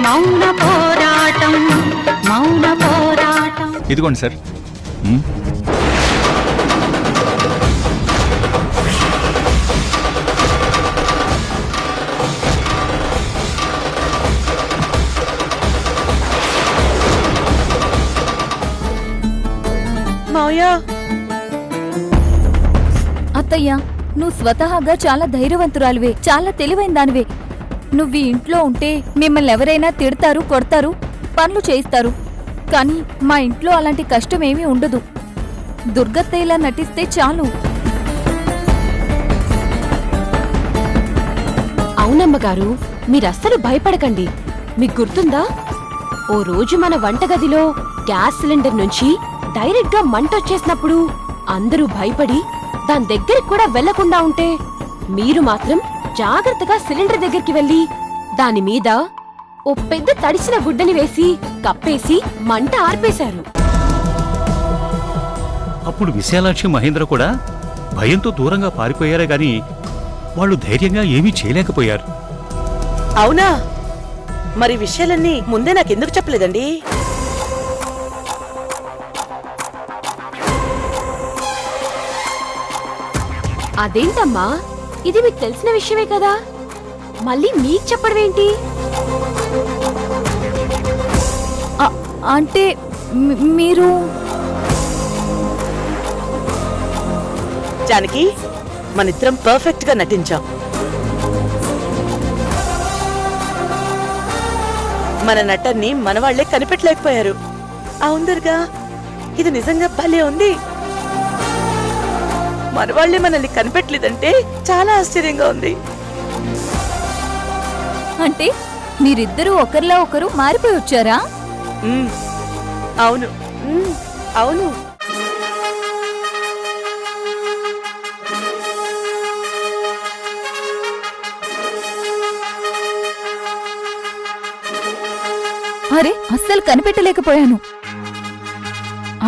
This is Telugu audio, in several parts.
మౌన పోరాటం మౌన పోరాటం. ఇదిగోండి సార్. అత్తయ్య, నువ్వు స్వతహాగా చాలా ధైర్యవంతురాలివే, చాలా తెలివైన దానివే. నువ్వు ఇంట్లో ఉంటే మిమ్మల్ని ఎవరైనా తిడతారు, కొడతారు, పనులు చేయిస్తారు. కానీ మా ఇంట్లో అలాంటి కష్టమేమీ ఉండదు. దుర్గత్తయ్యలా నటిస్తే చాలు. అవునమ్మగారు, మీరస్సలు భయపడకండి. మీకు గుర్తుందా, ఓ రోజు మన వంటగదిలో గ్యాస్ సిలిండర్ నుంచి డైరెక్ట్ గా మంటొచ్చేసినప్పుడు అందరూ భయపడి దాని దగ్గరికి కూడా వెళ్లకుండా ఉంటే మీరు మాత్రం జాగ్రత్తగా సిలిండర్ దగ్గరికి వెళ్లి దాని మీద ఓ పెద్ద తడిసిన గుడ్డని వేసి కప్పేసి మంట ఆర్పేశారు. అప్పుడు విశాలాక్షి, మహేంద్ర కూడా భయంతో దూరంగా పారిపోయారే గాని వాళ్ళు ధైర్యంగా ఏమీ చేయలేకపోయారు. అవునా? మరి విషయాలన్నీ ముందే నాకెందుకు చెప్పలేదండి? అదేంటమ్మా, ఇది మీకు తెలిసిన విషయమే కదా, మళ్ళీ మీకు చెప్పడమేంటి? అంటే మీరు జానకి, మనిద్దరం పర్ఫెక్ట్ గా నటించాం. మన నటన్ని మనవాళ్లే కనిపెట్టలేకపోయారు. అవును దుర్గా, ఇది నిజంగా భలే ఉంది. మనవాళ్లే మనల్ని కనిపెట్టలేదంటే చాలా ఆశ్చర్యంగా ఉంది. అంటే మీరిద్దరూ ఒకరిలా ఒకరు మారిపోయి వచ్చారా? అవును, అవును. అరే, అస్సలు కనిపెట్టలేకపోయాను.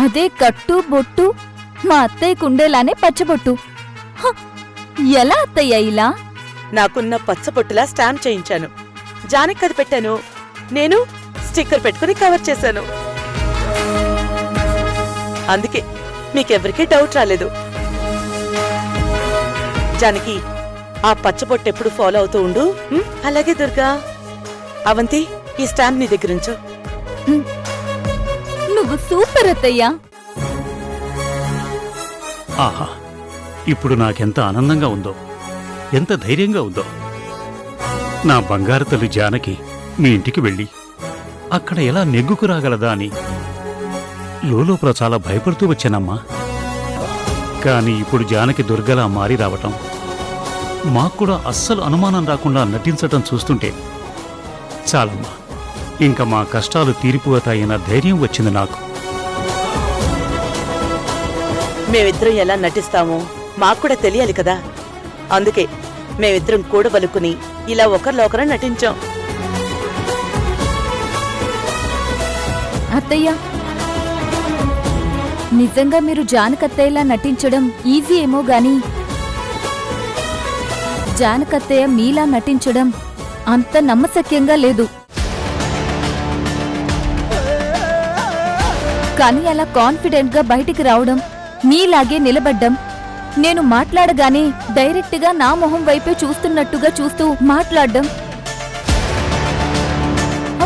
అదే కట్టు బొట్టు మా అత్తయ్య కుండేలానే పచ్చబొట్టు. ఎలా అత్తయ్య ఇలా? నాకున్న పచ్చబొట్టులా స్టాంప్ చేయించాను. జానకి అది పెట్టాను, నేను స్టిక్కర్ పెట్టుకుని కవర్ చేశాను. అందుకే మీకెవరికీ డౌట్ రాలేదు. జానకి, ఆ పచ్చబొట్టు ఎప్పుడు ఫాలో అవుతూ ఉండు. అలాగే దుర్గా. అవంతి, ఈ స్టాంప్ నీ దగ్గరుంచు. నువ్వు సూపర్ అత్తయ్యా. ఆహా, ఇప్పుడు నాకెంత ఆనందంగా ఉందో, ఎంత ధైర్యంగా ఉందో. నా బంగారు తల్లి జానకి మీ ఇంటికి వెళ్ళి అక్కడ ఎలా నెగ్గుకు రాగలదా అని లోలోపల చాలా భయపడుతూ వచ్చానమ్మా. కాని ఇప్పుడు జానకి దుర్గలా మారి రావటం, మాక్కూడా అస్సలు అనుమానం రాకుండా నటించటం చూస్తుంటే చాలమ్మా, ఇంకా మా కష్టాలు తీరిపోతాయన్న ధైర్యం వచ్చింది నాకు. మేమిద్దరం ఎలా నటిస్తామో మాకు కూడా తెలియాలి కదా. అందుకే మేమిద్దరం కూడబలుకుని ఇలా ఒకరిలో ఒకరు నటించాం. అత్తయ్య, నిజంగా మీరు జానకత్తయ్యలా నటించడం ఈజీ ఏమో గాని జానకత్తయ్య మీలా నటించడం అంత నమ్మశక్యంగా లేదు. కానీ అలా కాన్ఫిడెంట్ గా బయటికి రావడం, మీలాగే నిలబడ్డం, నేను మాట్లాడగానే డైరెక్ట్ గా నా మొహం వైపే చూస్తున్నట్టుగా చూస్తూ మాట్లాడడం,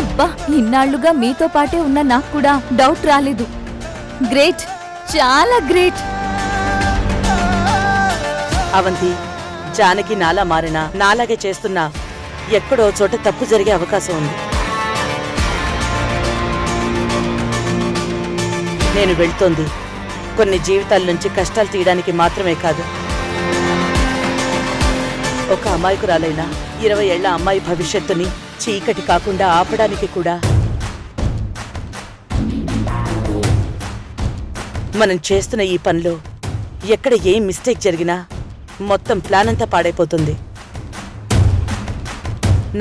అబ్బా, ఇన్నాళ్లుగా మీతో పాటే ఉన్న నాకు కూడా డౌట్ రాలేదు. గ్రేట్, చాలా గ్రేట్. అవంతి, జానకి నాలా మారినా, నాలాగే చేస్తున్నా ఎక్కడో చోట తప్పు జరిగే అవకాశం ఉంది. నేను వెళ్తోంది కొన్ని జీవితాల నుంచి కష్టాలు తీయడానికి మాత్రమే కాదు, ఒక అమాయకురాలైన 20 ఏళ్ల అమ్మాయి భవిష్యత్తుని చీకటి కాకుండా ఆపడానికి కూడా. మనం చేస్తున్న ఈ పనిలో ఎక్కడ ఏం మిస్టేక్ జరిగినా మొత్తం ప్లాన్ అంతా పాడైపోతుంది.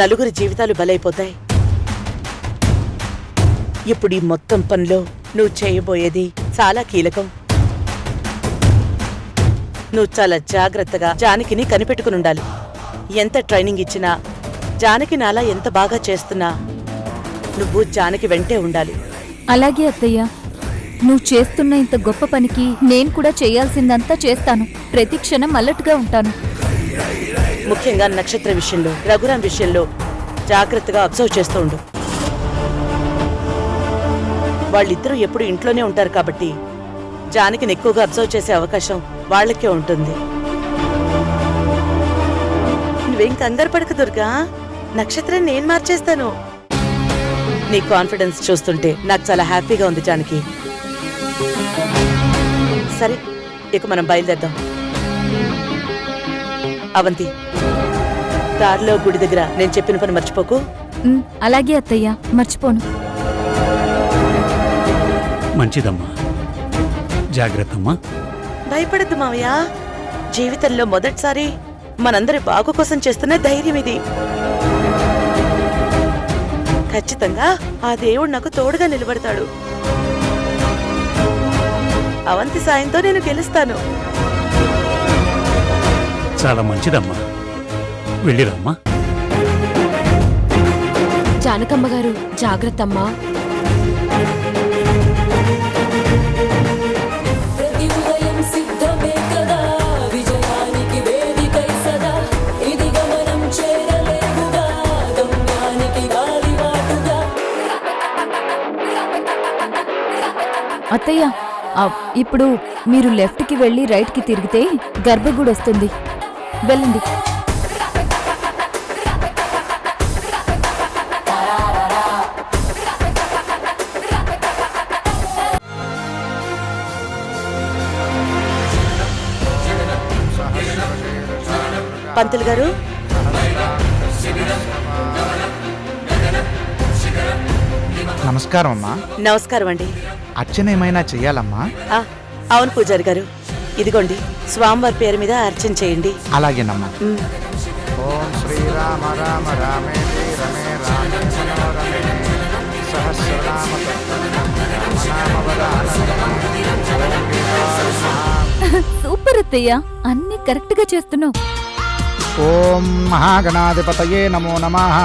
నలుగురి జీవితాలు బలైపోతాయి. ఇప్పుడు ఈ మొత్తం పనిలో నువ్వు చేయబోయేది చాలా కీలకం. నువ్వు చాలా జాగ్రత్తగా జానకిని కనిపెట్టుకుని ఉండాలి. ఎంత ట్రైనింగ్ ఇచ్చినా, జానకి నాలా ఎంత బాగా చేస్తున్నా నువ్వు జానకి వెంటే ఉండాలి. అలాగే అత్తయ్య, నువ్వు చేస్తున్న ఇంత గొప్ప పనికి నేను కూడా చేయాల్సిందంతా చేస్తాను. ప్రతి క్షణం అలర్ట్గా ఉంటాను. ముఖ్యంగా నక్షత్ర విషయంలో, రఘురాం విషయంలో జాగ్రత్తగా అబ్జర్వ్ చేస్తూ ఉండు. వాళ్ళిద్దరూ ఎప్పుడు ఇంట్లోనే ఉంటారు కాబట్టి జానకిని ఎక్కువగా అబ్జర్వ్ చేసే అవకాశం వాళ్ళకే ఉంటుంది. నువ్వేం కంగారు పడక దుర్గా, నక్షత్రం నేను మార్చేస్తాను. నీ కాన్ఫిడెన్స్ చూస్తుంటే నాకు చాలా హ్యాపీగా ఉంది జానకి. సరే, ఇక మనం బయలుదేద్దాం. అవంతి, దారిలో గుడి దగ్గర నేను చెప్పిన పని మర్చిపోకు. అలాగే అత్తయ్య, మర్చిపోను. మంచిదమ్మా, జాగ్రత్తమ్మా. భయపడద్దు మావయ్య, జీవితంలో మొదటిసారి మనందరి బాగు కోసం చేస్తున్న ధైర్యం ఇది. ఖచ్చితంగా ఆ దేవుడు నాకు తోడుగా నిలబడతాడు. అవంతి సాయంతో నేను గెలుస్తాను. చాలా మంచిదమ్మా, వెళ్ళిరమ్మా. జానకమ్మ గారు జాగ్రత్తమ్మా. అత్తయ్య, ఇప్పుడు మీరు లెఫ్ట్కి వెళ్ళి రైట్కి తిరిగితే గర్భగుడి వస్తుంది. వెళ్ళండి. పంతులు గారు, నమస్కారం అమ్మా. నమస్కారం అండి. అర్చన ఏమైనా చెయ్యాలమ్మా? అవును పూజారి గారు, ఇదిగోండి స్వామివారి పేరు మీద అర్చన చేయండి. అలాగేనమ్మా. ఓం శ్రీరామ రామ రామేతి రమే రామే మనోరమే సహస్రనామ సూపర్ అత్తయ్య, అన్ని కరెక్ట్ గా చేస్తున్నావు. ఓం మహాగణాధిపతయే నమో నమః.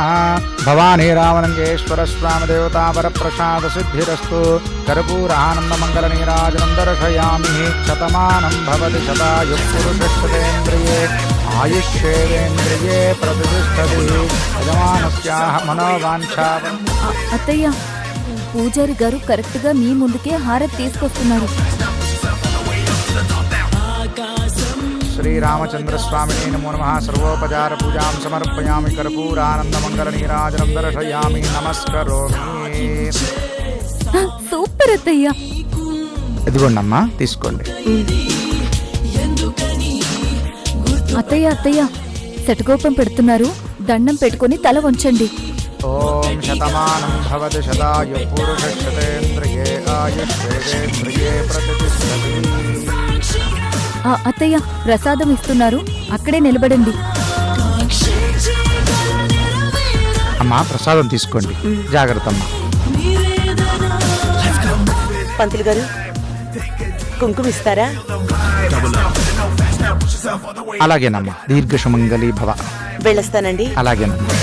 భవానీ రామలింగేశ్వర స్వామి దేవతా వరప్రసాద సిద్ధిరస్తు. కర్పూరానంద మంగళ నీరాజనం దర్శయామి. శతమానం భవతి శతాయుః పురుషేంద్రియే ఆయుష్యేంద్రియే ప్రతిష్టతి. యజమానస్యాః మనోవాంఛా. అత్తయ్య, పూజారి గారు కరెక్ట్ గా మీ ముందుకే హారతి తీసుకొస్తున్నారు. శ్రీరామచంద్రస్వామినే నమో నమః. సర్వోపచార పూజాం సమర్పయామి. కర్పూరానంద మంగళ నీరాజనం దర్శయామి. నమస్కరోమి. సూపర్ అత్తయ్య. ఇదిగోండమ్మా, తీసుకోండి. అత్తయ్య అత్తయ్య, శటకోపం పెడుతున్నారు. దండం పెట్టుకొని తల వంచండి. ఓం శతమానం భవతి శతాయుః పురుషేంద్రియే ఆయుష్యేంద్రియే ప్రతిష్టతి. అత్తయ్య, ప్రసాదం ఇస్తున్నారు, అక్కడే నిలబడండి. అమ్మా, ప్రసాదం తీసుకోండి. జాగ్రత్త అమ్మా. పంతులు గారు, కుంకుమ ఇస్తారా? అలాగేనమ్మా. దీర్ఘ సుమంగళీ భవ. వెళ్ళొస్తానండి. అలాగేనమ్మా.